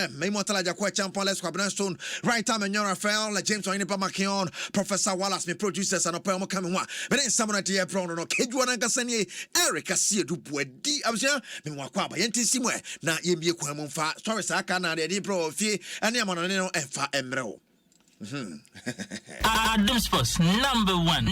Memotala Jakwa Champion, let's go Stone, right time and your Rafael, James Oinipa Makion, Professor Wallace, me producers and a poem coming one. But then someone at the airport, no Kegyiwa and Kasanye, Eric Asiedu Boadi, I was here, Memoqua, Yenti Simwe, now Yimbi Quamunfa, stories I can add a pro of fee, and Yamanano and Fa Emro. Adom Sports number one.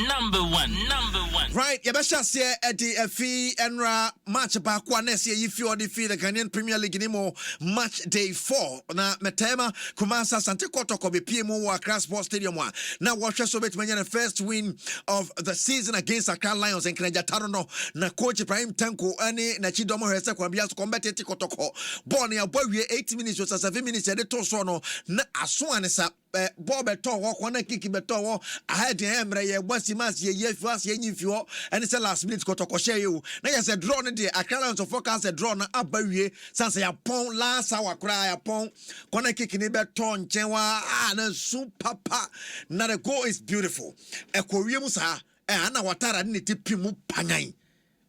Right, Yabasha say at the fee Enra match back one next year if you are the Ghanaian Premier League anymore match day 4. Na Metema Kumasa Sante Kotoko be PMO Accra Sports Stadium one. Now watch us over the first win of the season against Accra Lions and Kenya Tarono. Na coach Ibrahim Tanko Ani na Chidomo Hesa Kwambia combat Kotoko. Born ya boy 80 minutes or 7 minutes at the Tosono na Aswanesa. Bob beto walk one kick beto I had him re was mas ye fast ye nifio and it's a last minute kotoko share you na ya said draw the account of focus a draw na abawie sanse ya pon last hour cry upon kona kick ni beto nchewa na su papa na the goal is beautiful e kowie mu sa ana watara ni tipi mu panyan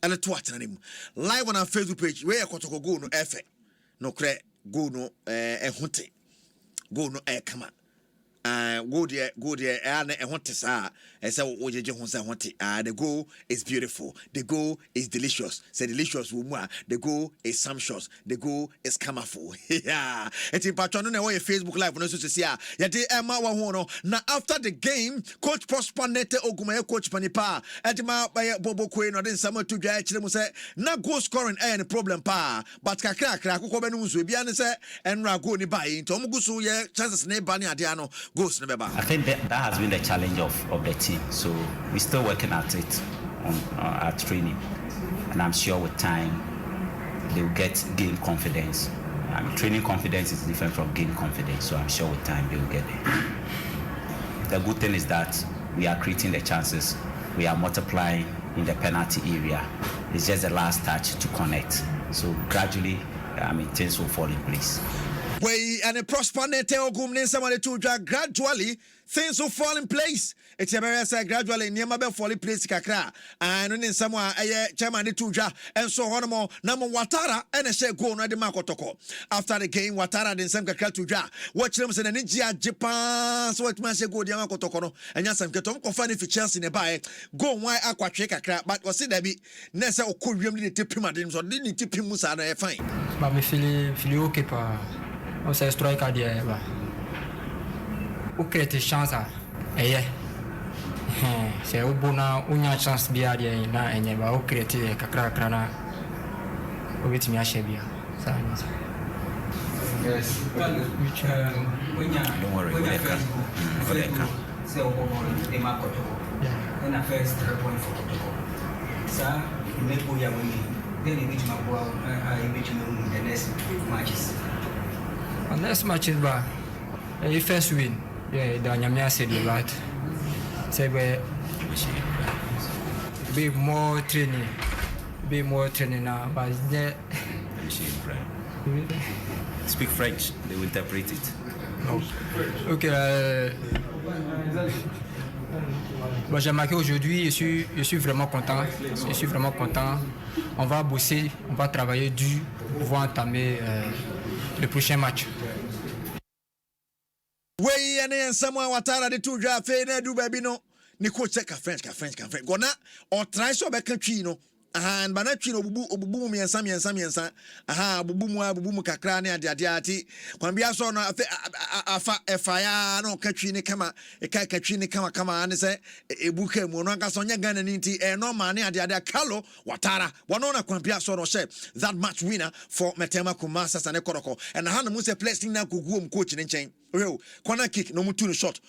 ele to atena live on our Facebook page where kotoko go no efe no kre go no ehute go no kama go there and want to say the goal is beautiful, the goal is delicious, say delicious the goal is sumptuous, the goal is colorful. Yeah, it's in patron on your Facebook live no so say ya de Emma wa na after the game coach Prosper Nete Oguma coach Panipa edima by Bobo Kwe no den sama to dwa kire mu say na goal scoring any problem pa but kakra akoko be no so bia ne say enra goal ni ba yin to mo gusu ye chances na ba ni ade ano. I think that has been the challenge of the team. So we're still working at it on our training, and I'm sure with time they will gain confidence. Training confidence is different from gain confidence, so I'm sure with time they will get it. The good thing is that we are creating the chances, we are multiplying in the penalty area. It's just the last touch to connect. So gradually, things will fall in place. Way and a prosper nete ogum somebody to gradually things will fall in place. It's a very gradually near my fall in place kakra and in someone a chairman to and so on more number Watara and a share go na the Marco Toko. After the game, Watara then some kakra to watch them in Nigeria, Japan, so what must go the Marco Toko and yes, I'm getting confirmed if chance in a buy go why aqua check a crap, but was it a bit Nessa or could really tip him at him so didn't tip him Musa fine. But me feel okay pa. On s'est strike à dire bah ou crée tes chances c'est au bon on a chance bien dire na enye ba ou crée tes kakra krana ou vite mi ache bien ça yes don't worry c'est au bon de ma koto on a fait 3 points for koto ça me pour ya woni then you get my boy I bet you the next matches. And next match is bad. First win, yeah, the Nyamia said the right. Say be more training now, but there. Speak French, they will interpret it. Okay. Bon, j'ai marqué aujourd'hui, je suis vraiment content. On va bosser, on va travailler dur pour pouvoir entamer le prochain match. Way and someone Watara the two draft do baby no. Nico check a French. Gona or try so back country no. And banachino bubu mi ensa bubu kakra ne ade kwambia so no afa efaya no katwi ne kama katwi ne kama ne se ebuka mu no anga so nya Ghana ni nti no ma ne ade Carlo Watara wono na kwambia so no she that match winner for Metema Kumasa Sane Koroko and han mu se placing na kuguom coach ne nchen real corner kick no mutu shot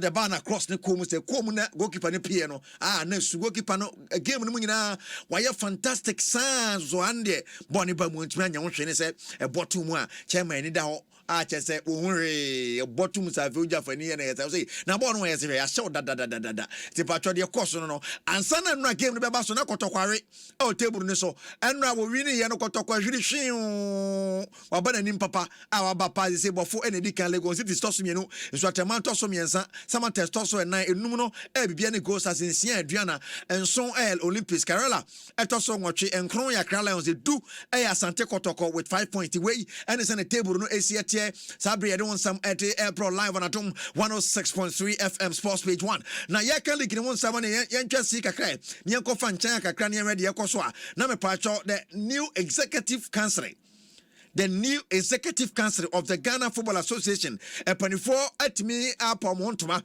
the bar na cross ne ko mu se ko mu na goalkeeper ne pie no na su goalkeeper no game no mu nyina why fantastic sounds so ande boni ba mu ntimi anya wo hwe ne se e bottom mu a chairman ni da ho a che se ohunre bottom sa fe oja fani na yesa say na bo no yesa ya show da ti patcho de course no ansa na no game no be ba so na kotokware o table ne so enra wo wini ye no kotokwa hwiri hwin wa ba na nim papa a wa ba pa se bofo ene di kan Lagos City stoso mienu nso atema stoso miensa sama stoso na enum no e bibia ne goals asensia aduana enson Olympics Carela etoso nwotwe enkron ya Accra Lions do Asante Kotoko with 5 points away and it's on the table no ACT here sabre ye don some at April live on Adom 106.3 FM Sports page 1 na ye kan league ni won some na ye ntwa si kakra ni enko fa nchan kakra na ye ready ekoso a na me pa cho the new executive council of the Ghana Football Association epanifo atimi apomontoma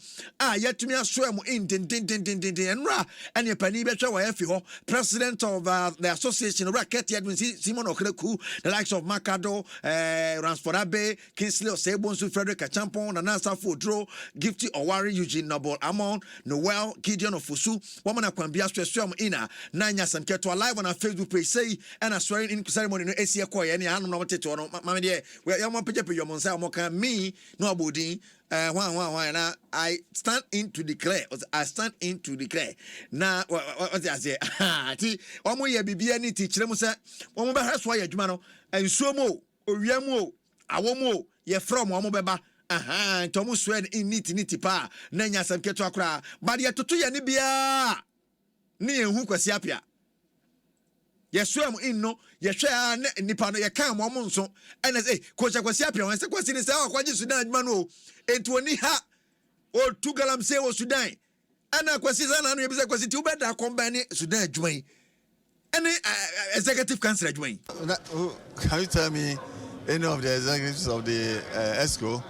yatumi aso mu in din enra and epani betwa wa yafi ho president of the association Racket Edwin Simon Okreku, the likes of Makado, Ransford Abe, Kingsley Osebonsu, Frederick Achampon, Nanasa Fodro, Gifty Owari, Eugene Noble Amon, Noel Gideon of Fusu, woman akwambia stressum ina nanya samketo live on our Facebook page say and a swearing in ceremony no Asia Koy any anu no to no mama dear we am page your monsa mo kan me no abodi na I stand in to declare na what I say ti omo ye bibia ni ti kire mu se omo be hreso ya adwuma no ensuo mo owia mu awo mu ye from omo beba ntomo swear in niti pa na nya sam keto akra ba de toto ye ne bia ne ehu kwasi apia Yeswam in no, Yeshua Nipano, Yakam, Monson, and as a coach kwasi apia, and Sequasi is our Quaji Sudan Mano, and to Niha or two Galam Se or Sudan. And I was quasi too bad, I combine Sudan Dwayne. Any executive council Dwayne. Can you tell me any of the executives of the ESCO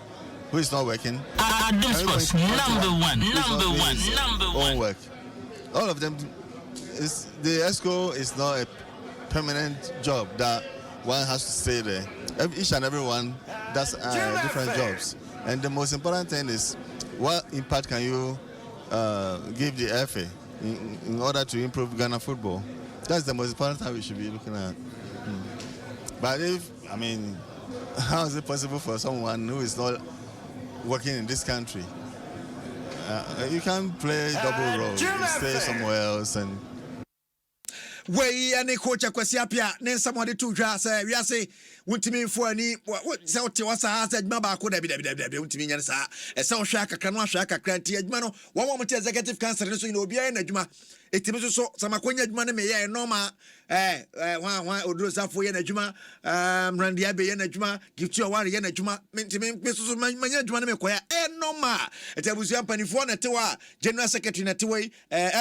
who is not working? Adom Sports number one. Work. All of them. The ESCO is not a permanent job that one has to stay there. Each and every one does different jobs. And the most important thing is what impact can you give the FA in order to improve Ghana football? That's the most important thing we should be looking at. But how is it possible for someone who is not working in this country? You can't play double role. You stay somewhere else and we any coach kwasi apia ne somebody to dwa say we say wontimi fo ani say wote wasa ha say adwuma ba ko da bi wontimi nya sa e say wo hwa kakra no hwa kakra ti adwuma no wo mo te executive council no so ina obi ayi na adwuma etimi so samakonya adwuma ne me ye normal wan odrosafo ye na adwuma Randy Abe ye na adwuma Gifty Owari ye na adwuma mentimi so manya adwuma ne me koya normal etabusu ampanifo na tewa general secretary na tewa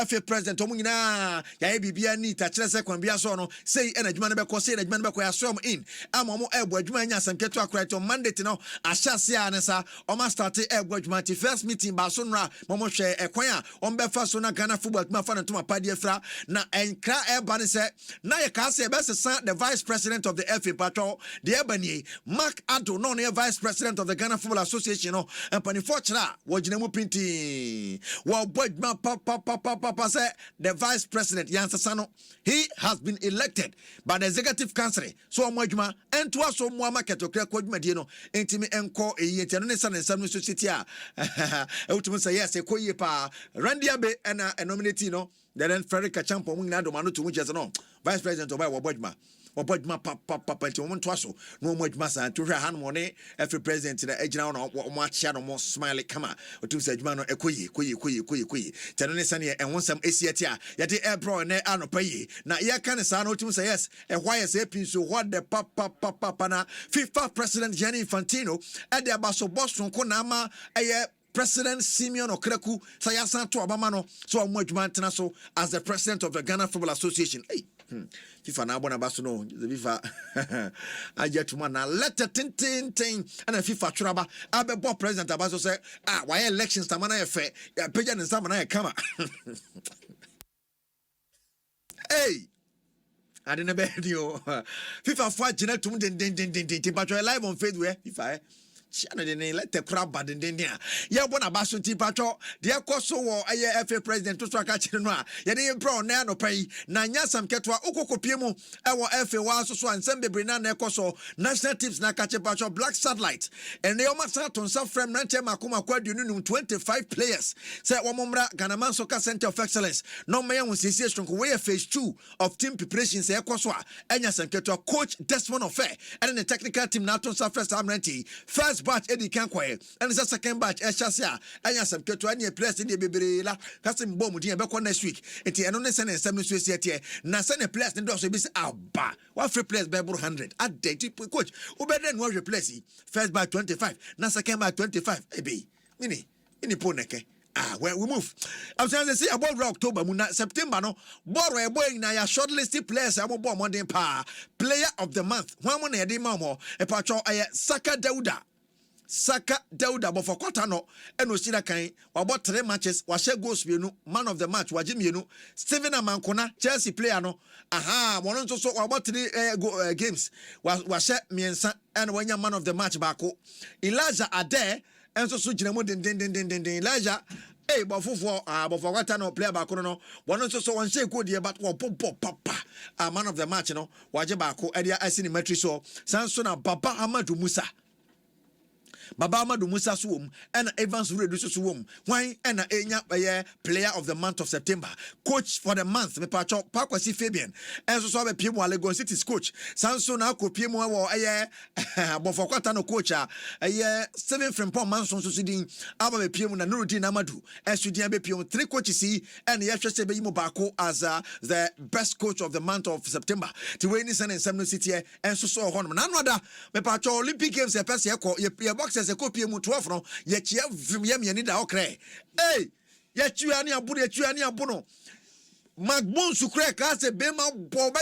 FA president omu nyina ya bibia ni ta kire se kwambia so no sei na adwuma ne be ko sei na adwuma ne be ko ya so in ama mo ebo adwuma nya asamketo akra to mandate no ahyase a ne sa o ma start ebo adwuma ti first meeting ba so nra mo hwe ekwan a o be fa so na Ghana football adwuma fa na to mapade afra na enkra eba ne se na ye ka se be se the vice president of the FA patrol the ebani Mark Ado no ne vice president of the Ghana Football Association no empanifo kira wojina mu pinti wo bodma papa say the vice president Yansasano he has been elected by the executive council so omwadwuma ento aso mu market okra kwadwuma die no entimi enko eyete no ne sansam so city a ewutum say yes ekoyie pa Randy Abe na nominate no then Frederick Achampon mu nyina do ma no to mu jese no vice president obai wo bodwuma papa nti mo nto aso no mo adwuma san to hwe ha no ne every president na agina no mo achia no mo smile kama otum se adwuma no ekoyi tano ne sane e wonsam esiati a yade ebro ne anopa yi na ye kan sa no otum se yes e why say pinso what the papa na FIFA president Gianni Infantino e de abaso boson ko na ama eye President Simeon Okreku sayasan to Obama no so mo adwuma ntena so as the president of the Ghana Football Association. Hey, FIFA na abona baso no the FIFA ajetuma na letter tin and FIFA turaba abebo president abaso say why elections tamana ye fe ya peja ne sama na ye kama. Hey, I didn't bet you. FIFA for genetum din but live on Facebook FIFA Chana de let the crab bad in there. Ya bona baso ti patro, de akoso wo aye FA president to so aka kire no a. Ye de pro na no pai na nya sam ketwa okokopie mu e wo FA wa so ansem bebre na na ekoso national teams na kache patro black satellite. And they almost start on some frame na ntem akoma kwadu nu 25 players. Say wo momra Ghana Man Soccer Center of Excellence. No me won sisi strong we phase 2 of team preparation say ekoso a enya sam ketwa coach Desmond Ofe and the technical team na to first amrenti first first batch edi kan kwae and the second batch e chase a anya sam keto anya players ndi bebre la kase mbom din e be ko next week enti eno ne sene nsem no so esie na sene players ndi do so bi se aba wa free players be 100 at day coach ubeden no replace first batch 25 na second batch 25 ebe mini poneke. Well, we move. I'm saying they say about October, September, no. Borrow a boy na ya shortlisted players. I'm about Monday pa player of the month. One money a day mamo. A patro a Saka Dauda, but for quarter no. And no see that kind. About 3 matches. Washe goes you man of the match. Wajim you know. Steven Amankona Chelsea player no. Aha. One so about 3 games. Washe miensa and when man of the match bako. Elijah Ade. And so jinamo den Elijah but for what no player back no one so one say good but one papa man of the match no waje baako e dia asinimetry so sanso na Baba Amadou Musa so wom and Evans Redu so wom why and enya player of the month of September coach for the month me pacho Pakwasi Fabian and so be piem Lagos City's coach sanso na ko piem wo but for kwata no coach 7 frimpon manson so din aba be piem na Nuruddin Amadou esudian be piem 3 coaches and yehwese be yimo baako as the best coach of the month of September ti we ni sene nsem no city and so hono na anoda me pacho Olympic Games e pese ye box se kopie mu 12 no ye chia vim ye miani da okre ye chia ni abu no magbon su kre ka se be ma bo be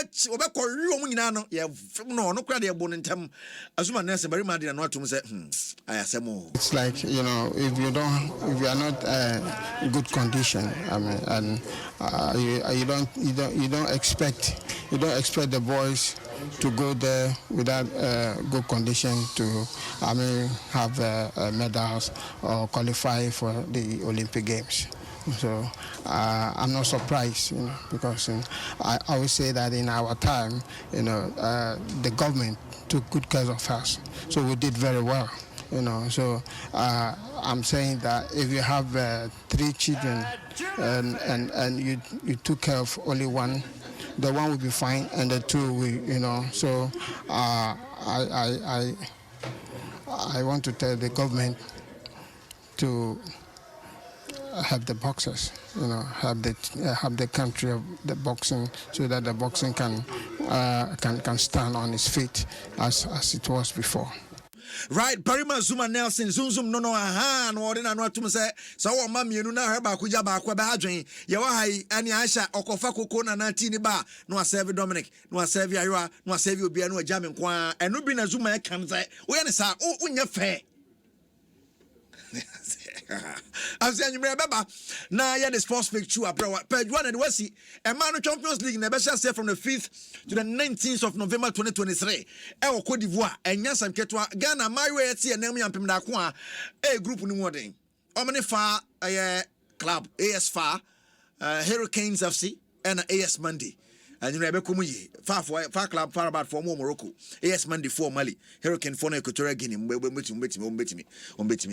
ko wi nyina no ye no kra de bo ntem asuma nese bari ma de no atum se ayasemo. It's like, you know, if you are not in good condition, I mean, and you don't expect the boys to go there without good condition to, I mean, have medals or qualify for the Olympic Games. So I'm not surprised, you know, because I always say that in our time, you know, the government took good care of us, so we did very well, you know. So I'm saying that if you have 3 children and you took care of only one, the one will be fine, and the 2 will, you know. So I want to tell the government to have the boxers, you know, have the country of the boxing, so that the boxing can stand on its feet as it was before. Right, Barima Zuma Nelson, Zoom no aha no order na atum say so wo ma mienu na he ba kuja ba kwa ba adwen ye wa hai ani Aisha okofa koko na 19 ni ba no serve Dominic no serve Aywa no serve obi no agya me kwa enu bi na Zuma e kan say wo ye ne sa unya fe I'm saying you remember now yeah the sports picture page 1 and wasi a man of Champions League never shall say from the 5th to the 19th of November 2023 e wo Cote d'Ivoire enya sam ketwa Ghana my way tie na mu yampem da ko a group ni modern omne fa club AS Far Hurricanes FC and AS Monday and you remember come ye far club far about for Morocco AS Monday for Mali Hurricane for Equatorial Guinea betimi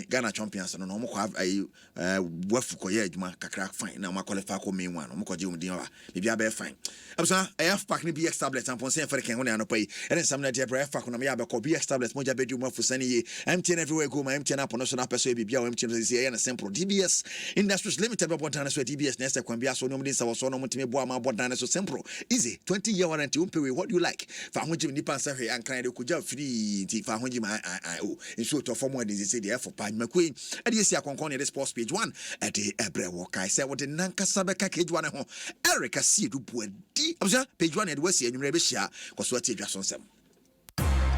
Ghana champions no mo ko wafu ko ye adwuma kakra fine na mo qualify ko main one mo ko je umdin wa bibia be fine absa AF pack ni BX tablet and ponse African won no pay and some na dey AF pack no me ya be ko BX tablet mo ja be dwuma fu sane ye MTN everywhere go my MTN upon national person bibia o MTN say ye na simple DBS Industries Limited be bodan so DBS na se kwan bia so no mdin sa so no mtime bo ama bodan so simple easy 20-year warranty umpewe what you like fa honji ni pan sahe an kan de kuja free ti fa honji ma so to form what they say there for pan makwe e dey see akonkon ne sports page 1 e dey ebrewo kai say what nanka sabe ka Kegyiwa ne ho Eric Asiedu Boadi abja page 1 e dey wasi anwumre be hia kwaso ati adwa so nsem